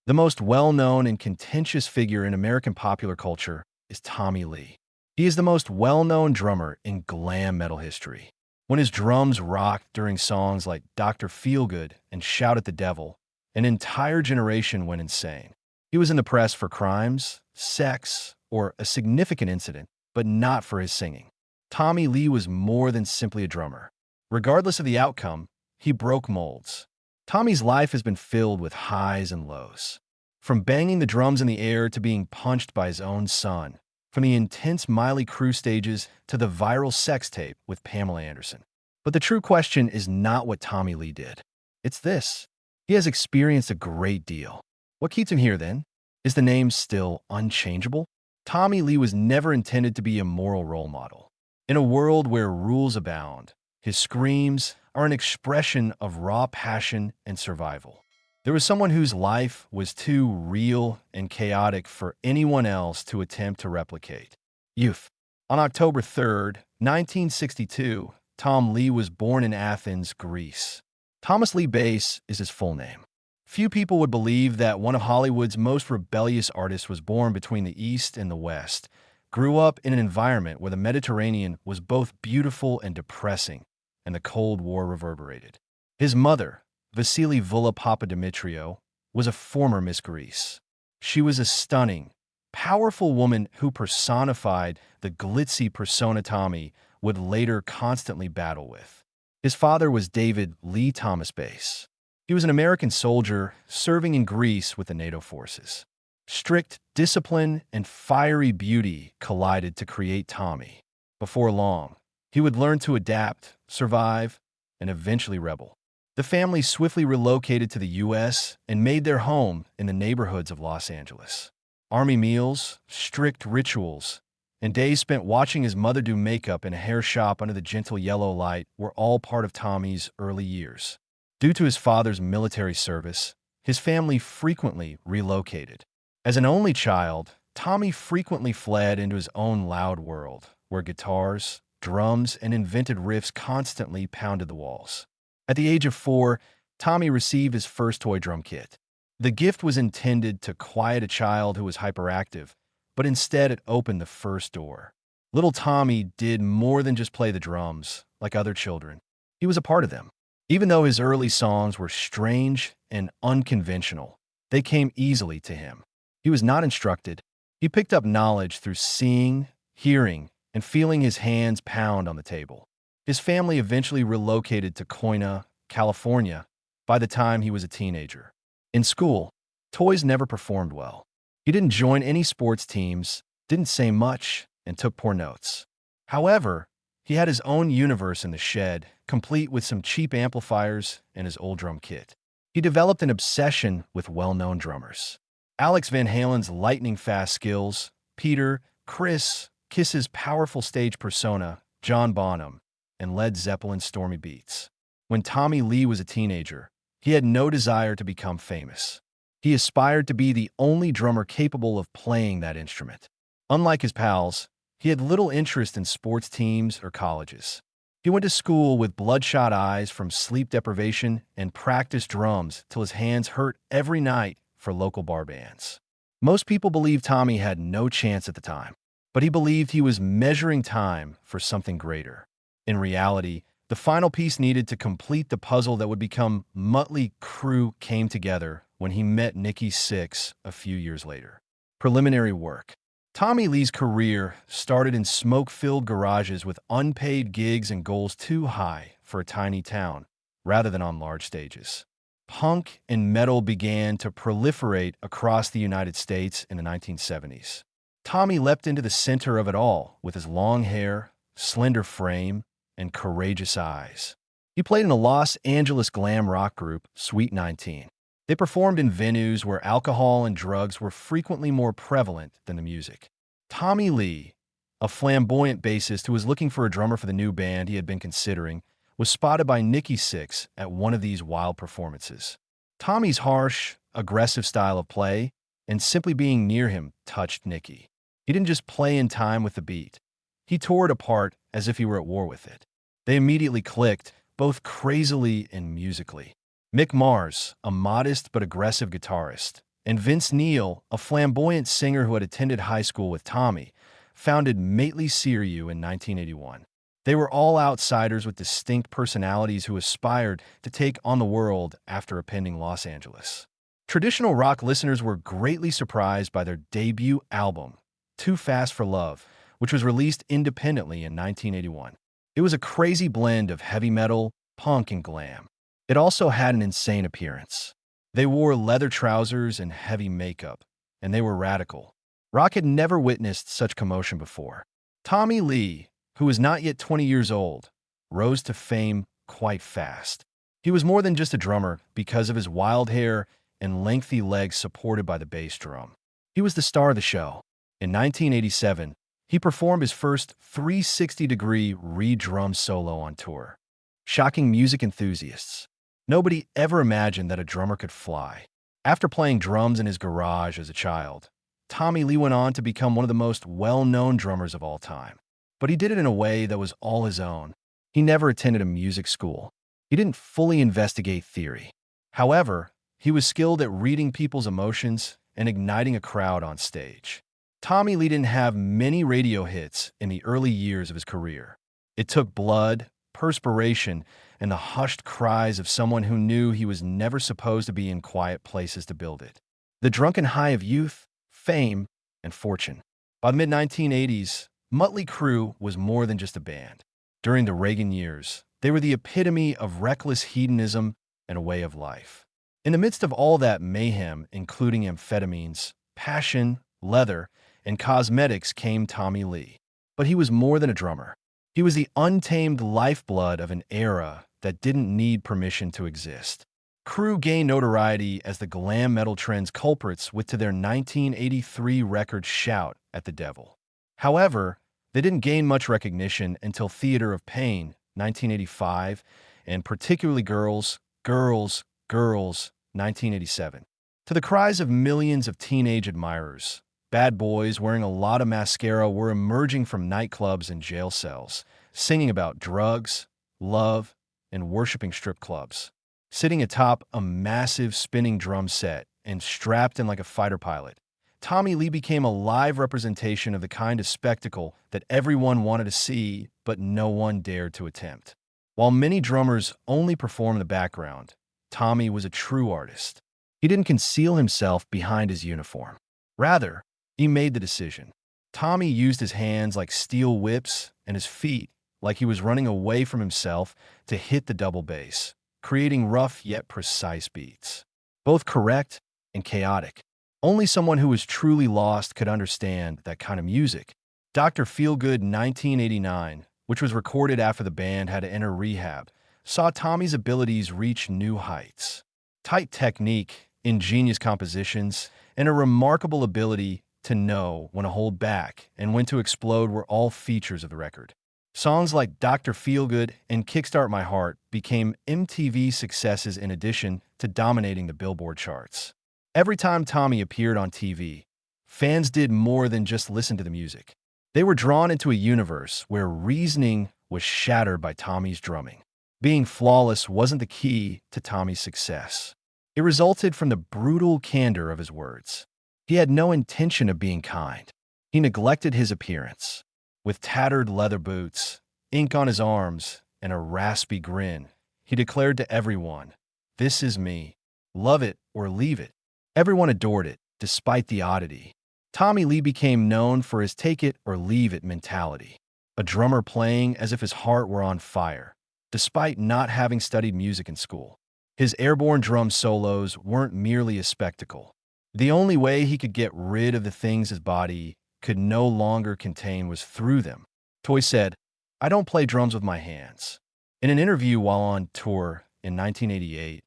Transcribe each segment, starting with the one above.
The most well-known and contentious figure in American popular culture is Tommy Lee. He is the most well-known drummer in glam metal history. When his drums rocked during songs like Dr. Feelgood and Shout at the Devil, an entire generation went insane. He was in the press for crimes, sex, or a significant incident, but not for his singing. Tommy Lee was more than simply a drummer. Regardless of the outcome, he broke molds. Tommy's life has been filled with highs and lows. From banging the drums in the air to being punched by his own son, from the intense Miley Crew stages to the viral sex tape with Pamela Anderson. But the true question is not what Tommy Lee did. It's this. He has experienced a great deal. What keeps him here, then? Is the name still unchangeable? Tommy Lee was never intended to be a moral role model. In a world where rules abound, his screams are an expression of raw passion and survival. There was someone whose life was too real and chaotic for anyone else to attempt to replicate. Youth. On October 3rd, 1962, Tom Lee was born in Athens, Greece. Thomas Lee Bass is his full name. Few people would believe that one of Hollywood's most rebellious artists was born between the East and the West, grew up in an environment where the Mediterranean was both beautiful and depressing, and the Cold War reverberated. His mother, Vasily Vula Papadimitriou, was a former Miss Greece. She was a stunning, powerful woman who personified the glitzy persona Tommy would later constantly battle with. His father was David Lee Thomas Bass. He was an American soldier serving in Greece with the NATO forces. Strict discipline and fiery beauty collided to create Tommy. Before long, he would learn to adapt, survive, and eventually rebel. The family swiftly relocated to the U.S. and made their home in the neighborhoods of Los Angeles. Army meals, strict rituals, and days spent watching his mother do makeup in a hair shop under the gentle yellow light were all part of Tommy's early years. Due to his father's military service, his family frequently relocated. As an only child, Tommy frequently fled into his own loud world, where guitars, drums, and invented riffs constantly pounded the walls. At the age of 4, Tommy received his first toy drum kit. The gift was intended to quiet a child who was hyperactive, but instead it opened the first door. Little Tommy did more than just play the drums, like other children. He was a part of them. Even though his early songs were strange and unconventional, they came easily to him. He was not instructed. He picked up knowledge through seeing, hearing, and feeling his hands pound on the table. His family eventually relocated to Koina, California, by the time he was a teenager. In school, toys never performed well. He didn't join any sports teams, didn't say much, and took poor notes. However, he had his own universe in the shed, complete with some cheap amplifiers and his old drum kit. He developed an obsession with well-known drummers. Alex Van Halen's lightning-fast skills, Peter, Chris, Kiss's powerful stage persona, John Bonham, and Led Zeppelin's stormy beats. When Tommy Lee was a teenager, he had no desire to become famous. He aspired to be the only drummer capable of playing that instrument. Unlike his pals, he had little interest in sports teams or colleges. He went to school with bloodshot eyes from sleep deprivation and practiced drums till his hands hurt every night for local bar bands. Most people believed Tommy had no chance at the time, but he believed he was measuring time for something greater. In reality, the final piece needed to complete the puzzle that would become Mötley Crüe came together when he met Nikki Sixx a few years later. Preliminary work. Tommy Lee's career started in smoke-filled garages with unpaid gigs and goals too high for a tiny town, rather than on large stages. Punk and metal began to proliferate across the United States in the 1970s. Tommy leapt into the center of it all with his long hair, slender frame, and courageous eyes. He played in a Los Angeles glam rock group, Sweet 19. They performed in venues where alcohol and drugs were frequently more prevalent than the music. Tommy Lee, a flamboyant bassist who was looking for a drummer for the new band he had been considering, was spotted by Nikki Sixx at one of these wild performances. Tommy's harsh, aggressive style of play and simply being near him touched Nikki. He didn't just play in time with the beat. He tore it apart as if he were at war with it. They immediately clicked, both crazily and musically. Mick Mars, a modest but aggressive guitarist, And Vince Neil, a flamboyant singer who had attended high school with Tommy, founded Maitley Seareu in 1981. They were all outsiders with distinct personalities who aspired to take on the world after appending Los Angeles. Traditional rock listeners were greatly surprised by their debut album, Too Fast for Love, which was released independently in 1981. It was a crazy blend of heavy metal, punk, and glam. It also had an insane appearance. They wore leather trousers and heavy makeup, and they were radical. Rock had never witnessed such commotion before. Tommy Lee, who was not yet 20 years old, rose to fame quite fast. He was more than just a drummer because of his wild hair and lengthy legs supported by the bass drum. He was the star of the show. In 1987, he performed his first 360-degree re-drum solo on tour, shocking music enthusiasts. Nobody ever imagined that a drummer could fly. After playing drums in his garage as a child, Tommy Lee went on to become one of the most well-known drummers of all time. But he did it in a way that was all his own. He never attended a music school. He didn't fully investigate theory. However, he was skilled at reading people's emotions and igniting a crowd on stage. Tommy Lee didn't have many radio hits in the early years of his career. It took blood, perspiration, and the hushed cries of someone who knew he was never supposed to be in quiet places to build it. The drunken high of youth, fame, and fortune. By the mid-1980s, Mötley Crüe was more than just a band. During the Reagan years, they were the epitome of reckless hedonism and a way of life. In the midst of all that mayhem, including amphetamines, passion, leather, and cosmetics, came Tommy Lee. But he was more than a drummer. He was the untamed lifeblood of an era that didn't need permission to exist. Crüe gained notoriety as the glam metal trend's culprits with to their 1983 record Shout at the Devil. However, they didn't gain much recognition until Theater of Pain, 1985, and particularly Girls, Girls, Girls, 1987. To the cries of millions of teenage admirers, bad boys wearing a lot of mascara were emerging from nightclubs and jail cells, singing about drugs, love, and worshiping strip clubs. Sitting atop a massive spinning drum set and strapped in like a fighter pilot, Tommy Lee became a live representation of the kind of spectacle that everyone wanted to see, but no one dared to attempt. While many drummers only perform in the background, Tommy was a true artist. He didn't conceal himself behind his uniform. Rather, he made the decision. Tommy used his hands like steel whips and his feet like he was running away from himself to hit the double bass, creating rough yet precise beats. Both correct and chaotic. Only someone who was truly lost could understand that kind of music. Dr. Feelgood 1989, which was recorded after the band had to enter rehab, saw Tommy's abilities reach new heights. Tight technique, ingenious compositions, and a remarkable ability to know when to hold back and when to explode were all features of the record. Songs like Dr. Feelgood and Kickstart My Heart became MTV successes in addition to dominating the Billboard charts. Every time Tommy appeared on TV, fans did more than just listen to the music. They were drawn into a universe where reasoning was shattered by Tommy's drumming. Being flawless wasn't the key to Tommy's success. It resulted from the brutal candor of his words. He had no intention of being kind. He neglected his appearance. With tattered leather boots, ink on his arms, and a raspy grin, he declared to everyone, "This is me. Love it or leave it." Everyone adored it, despite the oddity. Tommy Lee became known for his take-it-or-leave-it mentality, a drummer playing as if his heart were on fire, despite not having studied music in school. His airborne drum solos weren't merely a spectacle. The only way he could get rid of the things his body could no longer contain was through them. Toy said, "I don't play drums with my hands." In an interview while on tour in 1988,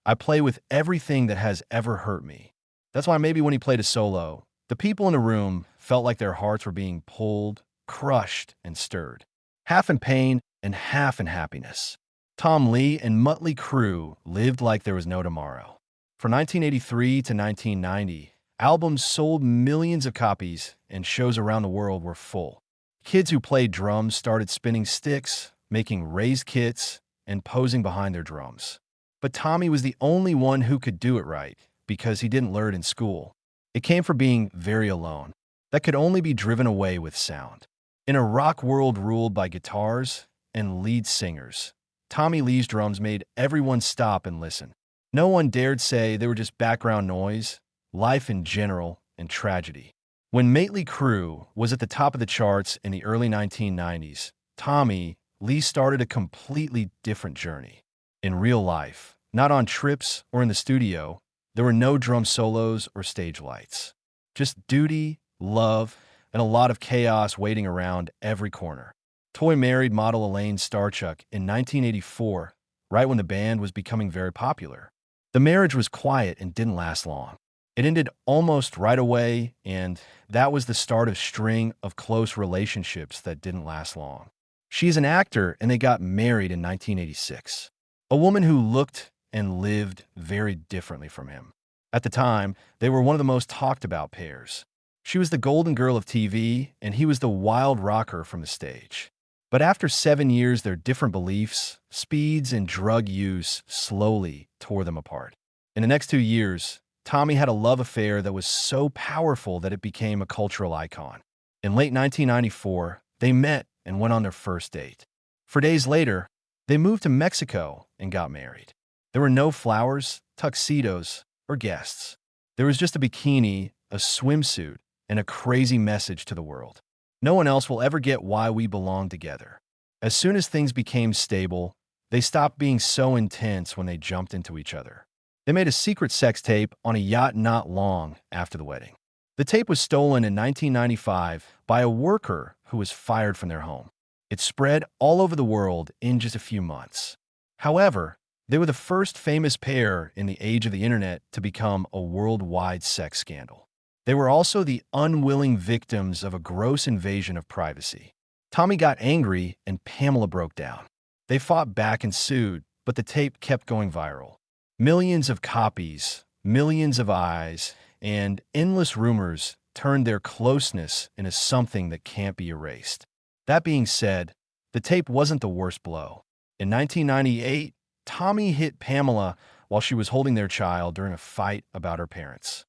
"I play with everything that has ever hurt me." That's why maybe when he played a solo, the people in the room felt like their hearts were being pulled, crushed, and stirred, half in pain and half in happiness. Tom Lee and Mötley Crüe lived like there was no tomorrow. From 1983 to 1990, albums sold millions of copies and shows around the world were full. Kids who played drums started spinning sticks, making raised kits, and posing behind their drums. But Tommy was the only one who could do it right, because he didn't learn it in school. It came from being very alone, that could only be driven away with sound. In a rock world ruled by guitars and lead singers, Tommy Lee's drums made everyone stop and listen. No one dared say they were just background noise, life in general, and tragedy. When Mötley Crüe was at the top of the charts in the early 1990s, Tommy Lee started a completely different journey. In real life, not on trips or in the studio, there were no drum solos or stage lights. Just duty, love, and a lot of chaos waiting around every corner. Toy married model Elaine Starchuk in 1984, right when the band was becoming very popular. The marriage was quiet and didn't last long. It ended almost right away, and that was the start of a string of close relationships that didn't last long. She's an actor, and they got married in 1986. A woman who looked and lived very differently from him. At the time, they were one of the most talked about pairs. She was the golden girl of TV, and he was the wild rocker from the stage. But after 7 years, their different beliefs, speeds, and drug use slowly tore them apart. In the next 2 years, Tommy had a love affair that was so powerful that it became a cultural icon. In late 1994, they met and went on their first date. 4 days later, they moved to Mexico and got married. There were no flowers, tuxedos, or guests. There was just a bikini, a swimsuit, and a crazy message to the world. No one else will ever get why we belong together. As soon as things became stable, they stopped being so intense when they jumped into each other. They made a secret sex tape on a yacht not long after the wedding. The tape was stolen in 1995 by a worker who was fired from their home. It spread all over the world in just a few months. However, they were the first famous pair in the age of the internet to become a worldwide sex scandal. They were also the unwilling victims of a gross invasion of privacy. Tommy got angry and Pamela broke down. They fought back and sued, but the tape kept going viral. Millions of copies, millions of eyes, and endless rumors turned their closeness into something that can't be erased. That being said, the tape wasn't the worst blow. In 1998, Tommy hit Pamela while she was holding their child during a fight about her parents.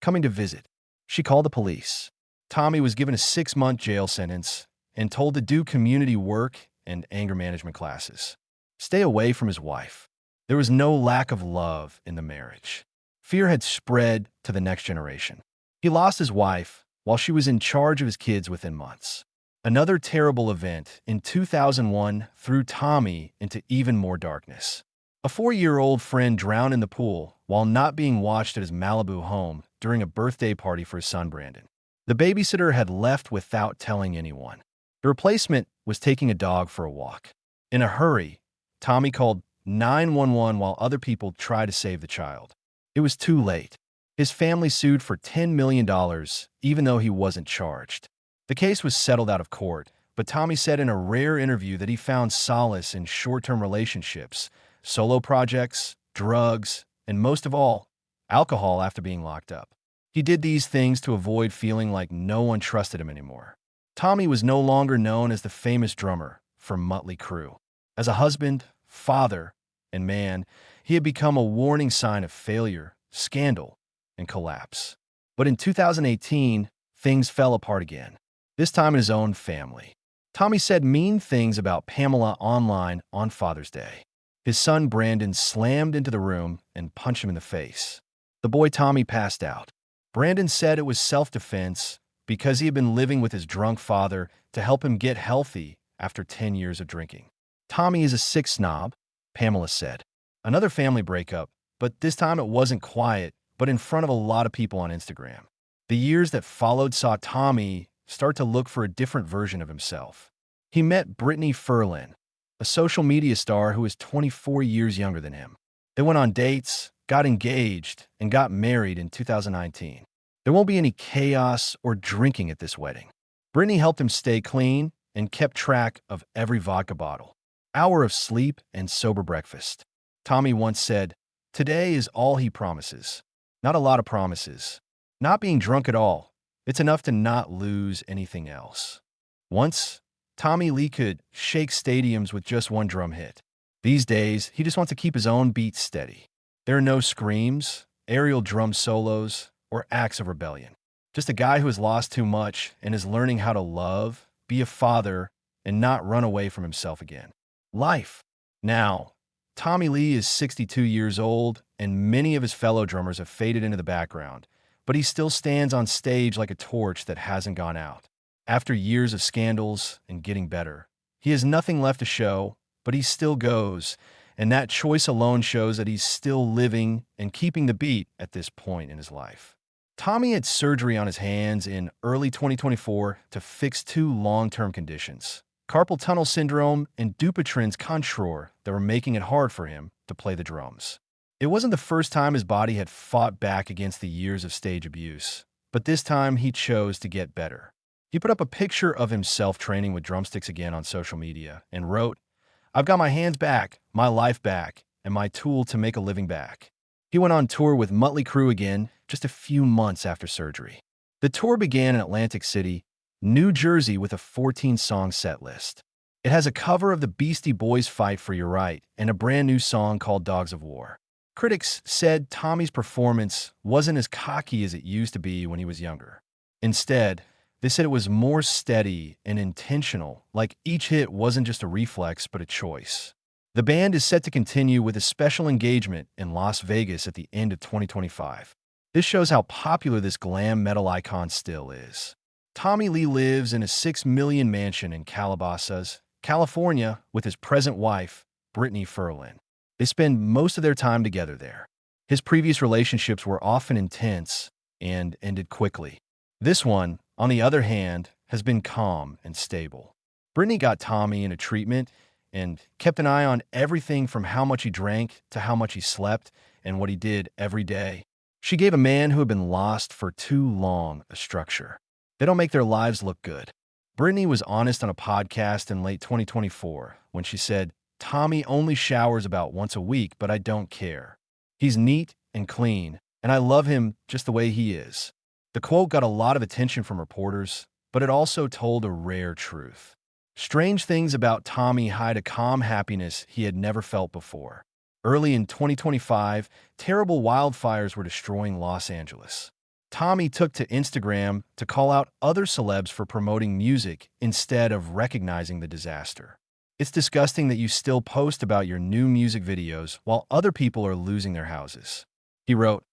Coming to visit, she called the police. Tommy was given a 6-month jail sentence and told to do community work and anger management classes. Stay away from his wife. There was no lack of love in the marriage. Fear had spread to the next generation. He lost his wife while she was in charge of his kids within months. Another terrible event in 2001 threw Tommy into even more darkness. A 4-year-old friend drowned in the pool while not being watched at his Malibu home during a birthday party for his son Brandon. The babysitter had left without telling anyone. The replacement was taking a dog for a walk. In a hurry, Tommy called 911 while other people tried to save the child. It was too late. His family sued for $10 million, even though he wasn't charged. The case was settled out of court, but Tommy said in a rare interview that he found solace in short-term relationships, solo projects, drugs, and most of all, alcohol after being locked up. He did these things to avoid feeling like no one trusted him anymore. Tommy was no longer known as the famous drummer from Mötley Crüe. As a husband, father, and man, he had become a warning sign of failure, scandal, and collapse. But in 2018, things fell apart again, this time in his own family. Tommy said mean things about Pamela online on Father's Day. His son Brandon slammed into the room and punched him in the face. The boy Tommy passed out. Brandon said it was self-defense because he had been living with his drunk father to help him get healthy after 10 years of drinking. Tommy is a sick snob, Pamela said. Another family breakup, but this time it wasn't quiet, but in front of a lot of people on Instagram. The years that followed saw Tommy start to look for a different version of himself. He met Brittany Ferlin, a social media star who is 24 years younger than him. They went on dates, got engaged, and got married in 2019. There won't be any chaos or drinking at this wedding. Brittany helped him stay clean and kept track of every vodka bottle, hour of sleep, and sober breakfast. Tommy once said, "Today is all he promises." Not a lot of promises. Not being drunk at all. It's enough to not lose anything else. Once, Tommy Lee could shake stadiums with just one drum hit. These days, he just wants to keep his own beats steady. There are no screams, aerial drum solos, or acts of rebellion. Just a guy who has lost too much and is learning how to love, be a father, and not run away from himself again. Life. Now, Tommy Lee is 62 years old, and many of his fellow drummers have faded into the background, but he still stands on stage like a torch that hasn't gone out. After years of scandals and getting better, he has nothing left to show, but he still goes, and that choice alone shows that he's still living and keeping the beat at this point in his life. Tommy had surgery on his hands in early 2024 to fix two long-term conditions: carpal tunnel syndrome and Dupuytren's contracture that were making it hard for him to play the drums. It wasn't the first time his body had fought back against the years of stage abuse, but this time he chose to get better. He put up a picture of himself training with drumsticks again on social media and wrote, "I've got my hands back, my life back, and my tool to make a living back." He went on tour with Mötley Crüe again just a few months after surgery. The tour began in Atlantic City, New Jersey, with a 14-song set list. It has a cover of the Beastie Boys' Fight for Your Right and a brand new song called Dogs of War. Critics said Tommy's performance wasn't as cocky as it used to be when he was younger. Instead, they said it was more steady and intentional, like each hit wasn't just a reflex but a choice. The band is set to continue with a special engagement in Las Vegas at the end of 2025. This shows how popular this glam metal icon still is. Tommy Lee lives in a $6 million mansion in Calabasas, California, with his present wife, Brittany Ferlin. They spend most of their time together there. His previous relationships were often intense and ended quickly. This one, on the other hand, has been calm and stable. Brittany got Tommy into treatment and kept an eye on everything from how much he drank to how much he slept and what he did every day. She gave a man who had been lost for too long a structure. They don't make their lives look good. Brittany was honest on a podcast in late 2024 when she said, "Tommy only showers about once a week, but I don't care. He's neat and clean, and I love him just the way he is." The quote got a lot of attention from reporters, but it also told a rare truth. Strange things about Tommy hide a calm happiness he had never felt before. Early in 2025, terrible wildfires were destroying Los Angeles. Tommy took to Instagram to call out other celebs for promoting music instead of recognizing the disaster. "It's disgusting that you still post about your new music videos while other people are losing their houses." He wrote,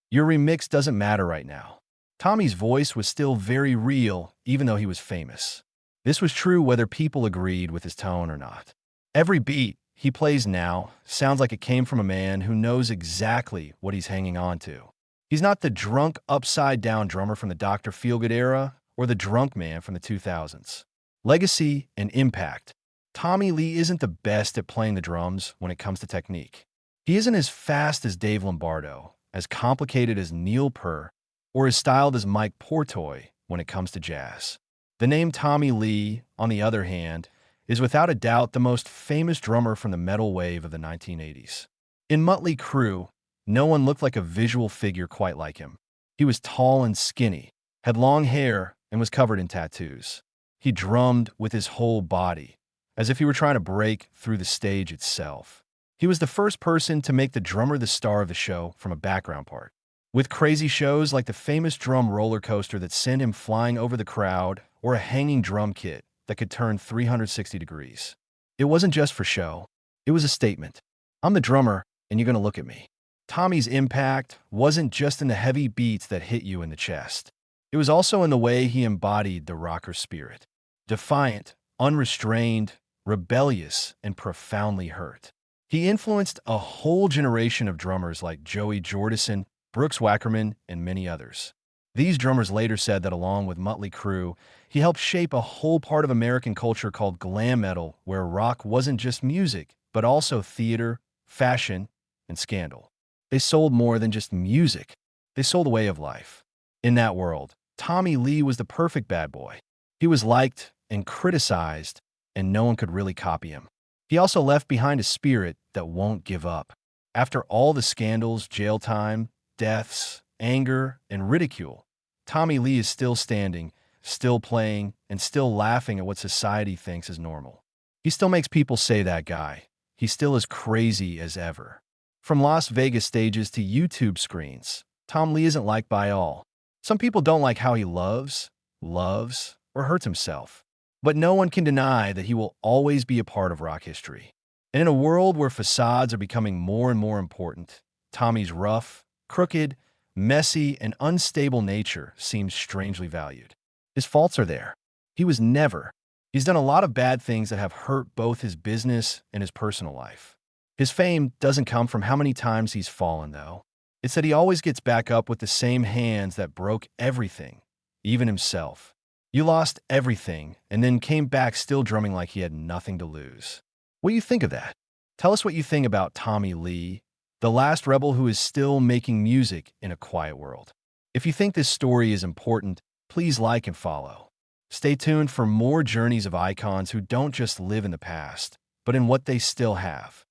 "Your remix doesn't matter right now." Tommy's voice was still very real, even though he was famous. This was true whether people agreed with his tone or not. Every beat he plays now sounds like it came from a man who knows exactly what he's hanging on to. He's not the drunk, upside-down drummer from the Dr. Feelgood era or the drunk man from the 2000s. Legacy and impact. Tommy Lee isn't the best at playing the drums when it comes to technique. He isn't as fast as Dave Lombardo, as complicated as Neil Peart, or as styled as Mike Portnoy when it comes to jazz. The name Tommy Lee, on the other hand, is without a doubt the most famous drummer from the metal wave of the 1980s. In Mötley Crüe, no one looked like a visual figure quite like him. He was tall and skinny, had long hair, and was covered in tattoos. He drummed with his whole body, as if he were trying to break through the stage itself. He was the first person to make the drummer the star of the show from a background part. With crazy shows like the famous drum roller coaster that sent him flying over the crowd, or a hanging drum kit that could turn 360 degrees. It wasn't just for show. It was a statement. "I'm the drummer, and you're going to look at me." Tommy's impact wasn't just in the heavy beats that hit you in the chest. It was also in the way he embodied the rocker spirit. Defiant, unrestrained, rebellious, and profoundly hurt. He influenced a whole generation of drummers like Joey Jordison, Brooks Wackerman, and many others. These drummers later said that along with Mötley Crüe, he helped shape a whole part of American culture called glam metal, where rock wasn't just music, but also theater, fashion, and scandal. They sold more than just music. They sold a way of life. In that world, Tommy Lee was the perfect bad boy. He was liked and criticized, and no one could really copy him. He also left behind a spirit that won't give up. After all the scandals, jail time, deaths, anger, and ridicule, Tommy Lee is still standing, still playing, and still laughing at what society thinks is normal. He still makes people say that guy. He's still as crazy as ever. From Las Vegas stages to YouTube screens, Tom Lee isn't liked by all. Some people don't like how he loves, or hurts himself. But no one can deny that he will always be a part of rock history. And in a world where facades are becoming more and more important, Tommy's rough, crooked, messy, and unstable nature seems strangely valued. His faults are there. He's done a lot of bad things that have hurt both his business and his personal life. His fame doesn't come from how many times he's fallen, though. It's that he always gets back up with the same hands that broke everything, even himself. You lost everything and then came back still drumming like he had nothing to lose. What do you think of that? Tell us what you think about Tommy Lee, the last rebel who is still making music in a quiet world. If you think this story is important, please like and follow. Stay tuned for more journeys of icons who don't just live in the past, but in what they still have.